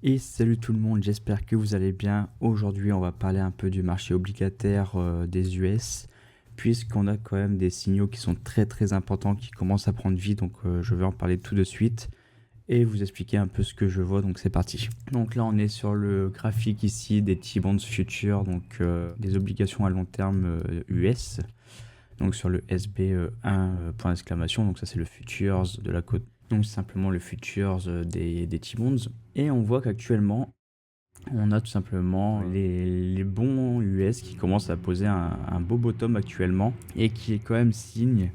Et salut tout le monde, j'espère que vous allez bien. Aujourd'hui, on va parler un peu du marché obligataire des US, puisqu'on a quand même des signaux qui sont très très importants qui commencent à prendre vie. Donc je vais en parler tout de suite et vous expliquer un peu ce que je vois. Donc c'est parti. Donc là, on est sur le graphique ici des T-bonds futures, donc des obligations à long terme US. Donc sur le SB1 point d'exclamation, donc ça c'est le futures de la côte. Donc simplement le futures des T-bonds. Et on voit qu'actuellement, on a tout simplement les bons US qui commencent à poser un beau bottom actuellement et qui est quand même signe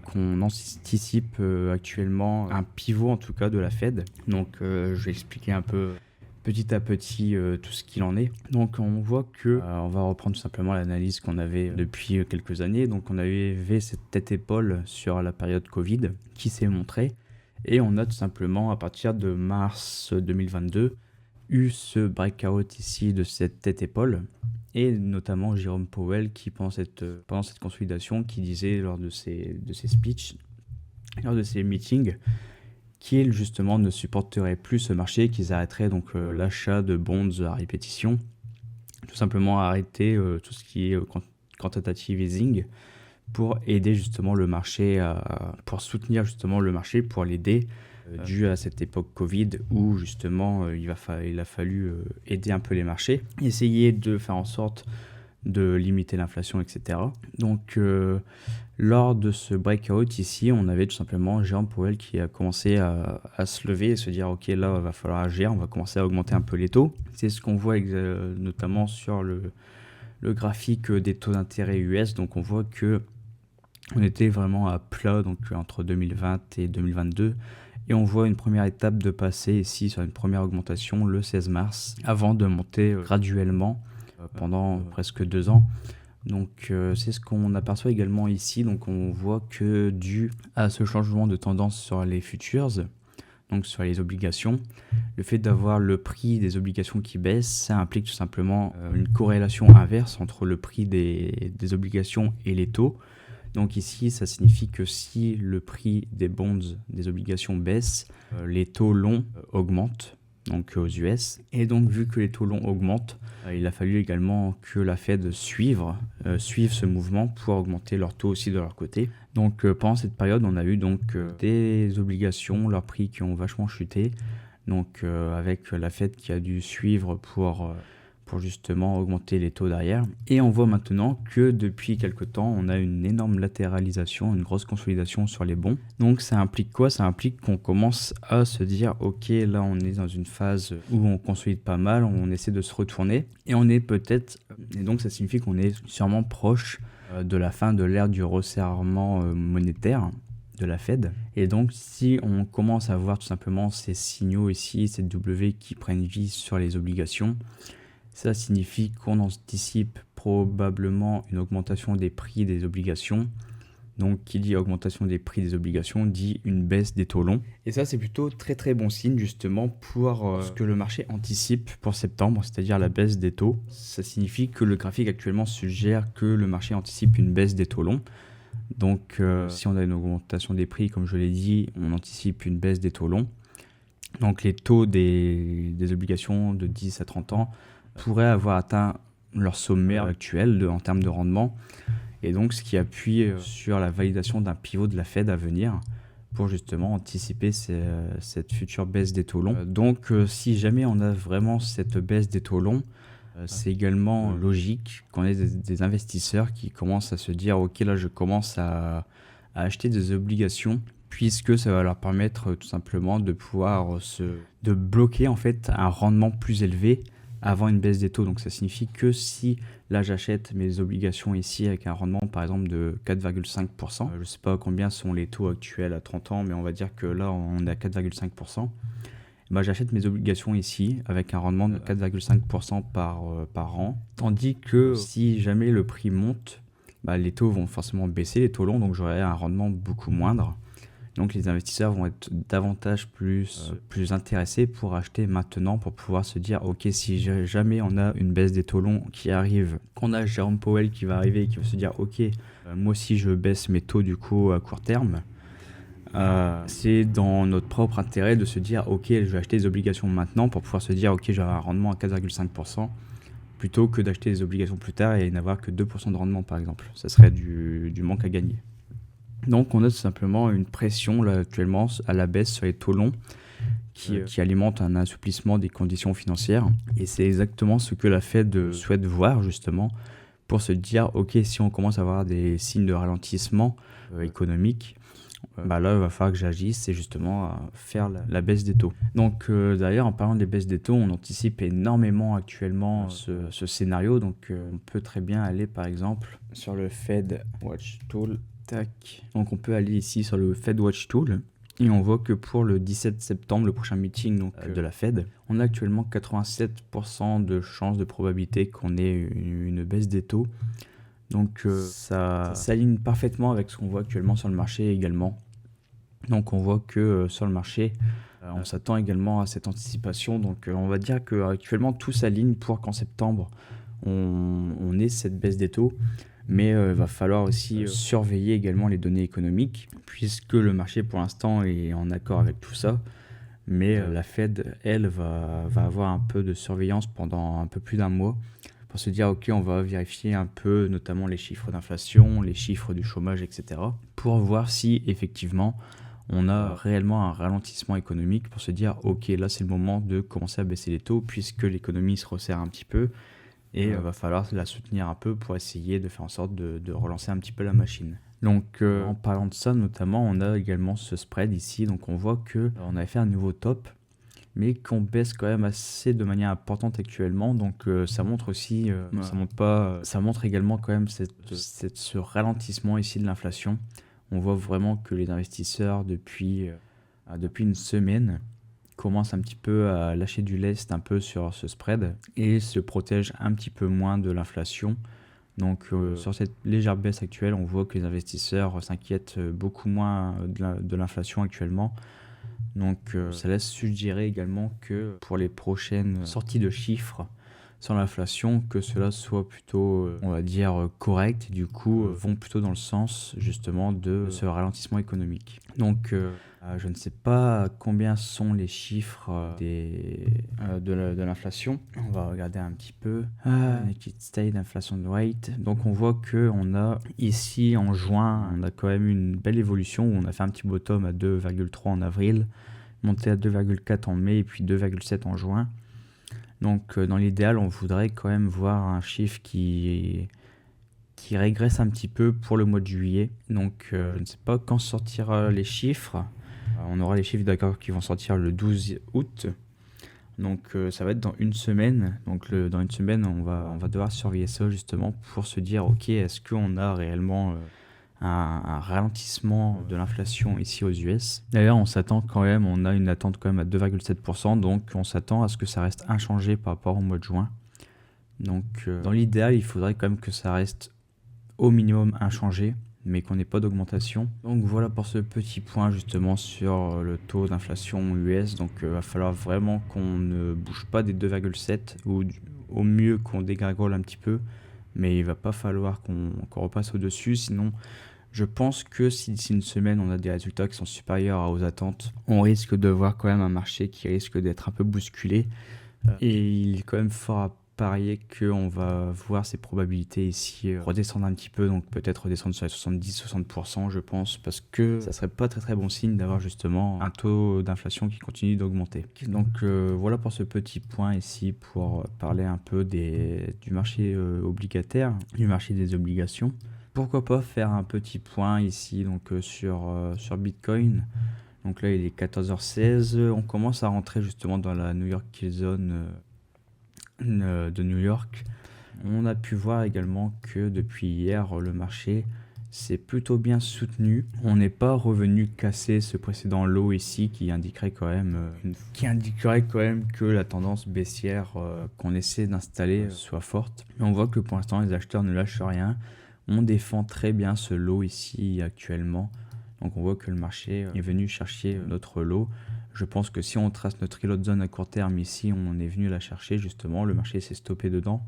qu'on anticipe actuellement un pivot en tout cas de la Fed. Donc je vais expliquer un peu petit à petit tout ce qu'il en est. Donc on voit que on va reprendre tout simplement l'analyse qu'on avait depuis quelques années. Donc on avait cette tête-épaule sur la période Covid qui s'est montrée et on a tout simplement à partir de mars 2022 eu ce breakout ici de cette tête-épaule et notamment Jérôme Powell qui pendant cette consolidation qui disait lors de ses speeches, lors de ses meetings, qu'ils justement ne supporteraient plus ce marché, qu'ils arrêteraient donc l'achat de bonds à répétition, tout simplement arrêter tout ce qui est quantitative easing pour aider justement le marché, pour soutenir justement le marché, pour l'aider dû à cette époque Covid où justement il a fallu aider un peu les marchés, essayer de faire en sorte de limiter l'inflation, etc. Donc lors de ce breakout ici, on avait tout simplement Jérôme Powell qui a commencé à se lever et se dire ok, là il va falloir agir, on va commencer à augmenter un peu les taux. C'est ce qu'on voit notamment sur le graphique des taux d'intérêt US. Donc on voit que on était vraiment à plat donc entre 2020 et 2022. Et on voit une première étape de passer ici sur une première augmentation le 16 mars avant de monter graduellement pendant presque 2 ans. Donc c'est ce qu'on aperçoit également ici. Donc on voit que dû à ce changement de tendance sur les futures, donc sur les obligations, le fait d'avoir le prix des obligations qui baisse, ça implique tout simplement une corrélation inverse entre le prix des obligations et les taux. Donc ici, ça signifie que si le prix des bonds, des obligations baisse, les taux longs augmentent, donc aux US. Et donc vu que les taux longs augmentent, il a fallu également que la Fed suive ce mouvement pour augmenter leurs taux aussi de leur côté. Donc pendant cette période, on a eu donc des obligations, leurs prix qui ont vachement chuté. Donc avec la Fed qui a dû suivre pour justement augmenter les taux derrière. Et on voit maintenant que depuis quelques temps, on a une énorme latéralisation, une grosse consolidation sur les bons. Donc ça implique quoi? Ça implique qu'on commence à se dire ok, là on est dans une phase où on consolide pas mal, on essaie de se retourner et on est peut-être, et donc ça signifie qu'on est sûrement proche de la fin de l'ère du resserrement monétaire de la Fed. Et donc si on commence à voir tout simplement ces signaux ici, ces W qui prennent vie sur les obligations, ça signifie qu'on anticipe probablement une augmentation des prix des obligations. Donc, qui dit augmentation des prix des obligations dit une baisse des taux longs. Et ça, c'est plutôt très très bon signe justement pour ce que le marché anticipe pour septembre, c'est-à-dire la baisse des taux. Ça signifie que le graphique actuellement suggère que le marché anticipe une baisse des taux longs. Donc, si on a une augmentation des prix, comme je l'ai dit, on anticipe une baisse des taux longs. Donc, les taux des obligations de 10 à 30 ans pourraient avoir atteint leur sommet actuel en termes de rendement, et donc ce qui appuie sur la validation d'un pivot de la Fed à venir pour justement anticiper cette future baisse des taux longs. Donc si jamais on a vraiment cette baisse des taux longs, c'est également logique qu'on ait des investisseurs qui commencent à se dire ok, là je commence à acheter des obligations, puisque ça va leur permettre tout simplement de pouvoir de bloquer en fait un rendement plus élevé avant une baisse des taux. Donc ça signifie que si là j'achète mes obligations ici avec un rendement par exemple de 4,5%, je ne sais pas combien sont les taux actuels à 30 ans, mais on va dire que là on est à 4,5%, bah, j'achète mes obligations ici avec un rendement de 4,5% par an, tandis que si jamais le prix monte, bah, les taux vont forcément baisser, les taux longs, donc j'aurai un rendement beaucoup moindre. Donc les investisseurs vont être davantage plus intéressés pour acheter maintenant, pour pouvoir se dire ok, si jamais on a une baisse des taux longs qui arrive, qu'on a Jérôme Powell qui va arriver et qui va se dire ok, moi aussi je baisse mes taux du coup à court terme, C'est dans notre propre intérêt de se dire ok, je vais acheter des obligations maintenant pour pouvoir se dire ok, j'ai un rendement à 4,5%, plutôt que d'acheter des obligations plus tard et n'avoir que 2% de rendement par exemple. Ça serait du manque à gagner. Donc on a tout simplement une pression là, actuellement à la baisse sur les taux longs qui alimente un assouplissement des conditions financières. Et c'est exactement ce que la Fed souhaite voir justement pour se dire ok, si on commence à avoir des signes de ralentissement économique, là il va falloir que j'agisse et justement faire la baisse des taux. Donc d'ailleurs en parlant des baisses des taux, on anticipe énormément actuellement ce scénario. Donc on peut très bien aller par exemple sur le Fed Watch Tool. Tac. Donc on peut aller ici sur le Fed Watch Tool. Et on voit que pour le 17 septembre, le prochain meeting de la Fed, on a actuellement 87% de chances de probabilité qu'on ait une baisse des taux. Donc ça s'aligne parfaitement avec ce qu'on voit actuellement sur le marché également. Donc on voit que sur le marché, on s'attend également à cette anticipation. Donc on va dire qu'actuellement tout s'aligne pour qu'en septembre, on ait cette baisse des taux. Mais il va falloir aussi surveiller également les données économiques, puisque le marché pour l'instant est en accord avec tout ça. Mais la Fed, elle, va avoir un peu de surveillance pendant un peu plus d'un mois pour se dire ok, on va vérifier un peu notamment les chiffres d'inflation, les chiffres du chômage, etc. pour voir si effectivement on a réellement un ralentissement économique, pour se dire ok, là c'est le moment de commencer à baisser les taux puisque l'économie se resserre un petit peu. Et va falloir la soutenir un peu pour essayer de faire en sorte de relancer un petit peu la machine. Donc en parlant de ça notamment, on a également ce spread ici. Donc on voit qu'on avait fait un nouveau top, mais qu'on baisse quand même assez de manière importante actuellement. Donc ça montre aussi, ça montre également quand même ce ralentissement ici de l'inflation. On voit vraiment que les investisseurs depuis une semaine commence un petit peu à lâcher du lest un peu sur ce spread et se protège un petit peu moins de l'inflation. Donc sur cette légère baisse actuelle, on voit que les investisseurs s'inquiètent beaucoup moins de l'inflation actuellement. Donc ça laisse suggérer également que pour les prochaines sorties de chiffres sur l'inflation, que cela soit plutôt, on va dire, correct, du coup, vont plutôt dans le sens justement de ce ralentissement économique. Donc je ne sais pas combien sont les chiffres de l'inflation. On va regarder un petit peu. United States Inflation Rate. Donc on voit qu'on a ici en juin, on a quand même une belle évolution où on a fait un petit bottom à 2,3 en avril, monté à 2,4 en mai et puis 2,7 en juin. Donc dans l'idéal, on voudrait quand même voir un chiffre qui régresse un petit peu pour le mois de juillet. Donc je ne sais pas quand sortira les chiffres. On aura les chiffres d'accord qui vont sortir le 12 août. Donc ça va être dans une semaine. Donc dans une semaine, on va devoir surveiller ça justement pour se dire ok, est-ce qu'on a réellement un ralentissement de l'inflation ici aux US. D'ailleurs, on a une attente quand même à 2,7%, donc on s'attend à ce que ça reste inchangé par rapport au mois de juin. Donc dans l'idéal, il faudrait quand même que ça reste au minimum inchangé, mais qu'on n'ait pas d'augmentation. Donc voilà pour ce petit point justement sur le taux d'inflation US. Donc il va falloir vraiment qu'on ne bouge pas des 2,7 ou au mieux qu'on dégringole un petit peu, mais il va pas falloir qu'on repasse au-dessus, sinon je pense que si d'ici une semaine on a des résultats qui sont supérieurs aux attentes, on risque de voir quand même un marché qui risque d'être un peu bousculé. Et il est quand même fort à parier qu'on va voir ces probabilités ici redescendre un petit peu, donc peut-être redescendre sur les 70-60% je pense, parce que ça serait pas très très bon signe d'avoir justement un taux d'inflation qui continue d'augmenter. Donc voilà pour ce petit point ici pour parler un peu du marché obligataire, du marché des obligations. Pourquoi pas faire un petit point ici donc sur Bitcoin. Donc là il est 14h16, on commence à rentrer justement dans la New York Kill Zone de New York. On a pu voir également que depuis hier le marché s'est plutôt bien soutenu. On n'est pas revenu casser ce précédent low ici qui indiquerait quand même que la tendance baissière qu'on essaie d'installer soit forte. Mais on voit que pour l'instant les acheteurs ne lâchent rien. On défend très bien ce lot ici actuellement. Donc on voit que le marché est venu chercher notre lot. Je pense que si on trace notre reload zone à court terme ici, on est venu la chercher justement. Le marché s'est stoppé dedans.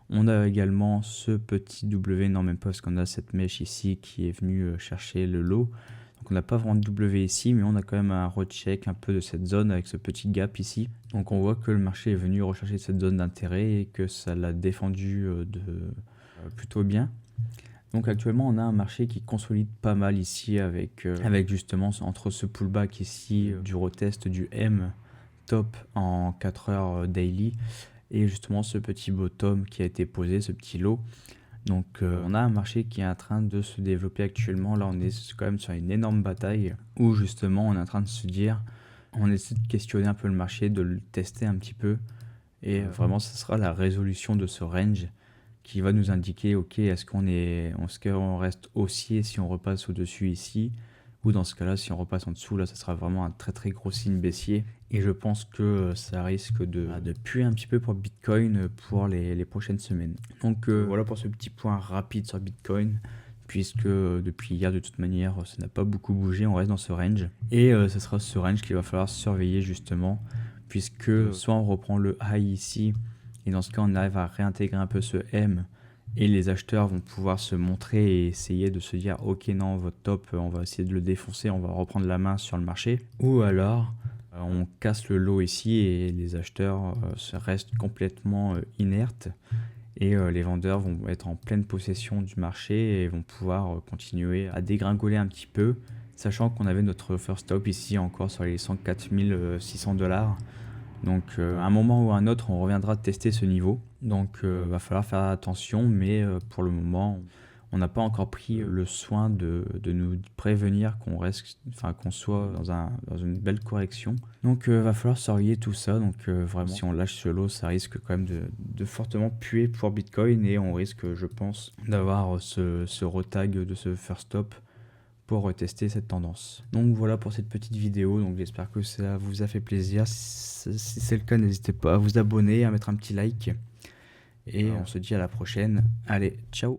On a également ce petit W, non même pas parce qu'on a cette mèche ici qui est venue chercher le lot. Donc Donc on n'a pas vraiment de W ici, mais on a quand même un recheck un peu de cette zone avec ce petit gap ici. Donc on voit que le marché est venu rechercher cette zone d'intérêt et que ça l'a défendu plutôt bien. Donc actuellement on a un marché qui consolide pas mal ici avec justement entre ce pullback ici du retest du M top en 4 heures daily et justement ce petit bottom qui a été posé, ce petit low. Donc on a un marché qui est en train de se développer actuellement. Là on est quand même sur une énorme bataille où justement on est en train de se dire, on essaie de questionner un peu le marché, de le tester un petit peu et vraiment ce sera la résolution de ce range qui va nous indiquer ok, est-ce qu'on reste haussier si on repasse au-dessus ici, ou dans ce cas-là si on repasse en dessous, là ça sera vraiment un très très gros signe baissier et je pense que ça risque de puer un petit peu pour Bitcoin pour les prochaines semaines. Donc voilà pour ce petit point rapide sur Bitcoin, puisque depuis hier de toute manière ça n'a pas beaucoup bougé, on reste dans ce range et ce sera ce range qu'il va falloir surveiller justement, puisque soit on reprend le high ici et dans ce cas on arrive à réintégrer un peu ce M et les acheteurs vont pouvoir se montrer et essayer de se dire ok non, votre top on va essayer de le défoncer, on va reprendre la main sur le marché, ou alors on casse le lot ici et les acheteurs restent complètement inertes et les vendeurs vont être en pleine possession du marché et vont pouvoir continuer à dégringoler un petit peu, sachant qu'on avait notre first stop ici encore sur les 104 600 $. Donc à un moment ou à un autre, on reviendra tester ce niveau. Donc va falloir faire attention, mais pour le moment, on n'a pas encore pris le soin de nous prévenir qu'on soit dans une belle correction. Donc va falloir surveiller tout ça. Donc vraiment, si on lâche ce lot, ça risque quand même de fortement puer pour Bitcoin et on risque, je pense, d'avoir ce retag de ce first stop pour retester cette tendance. Donc voilà pour cette petite vidéo, donc j'espère que ça vous a fait plaisir. Si c'est le cas, n'hésitez pas à vous abonner, à mettre un petit like et on se dit à la prochaine. Allez, ciao.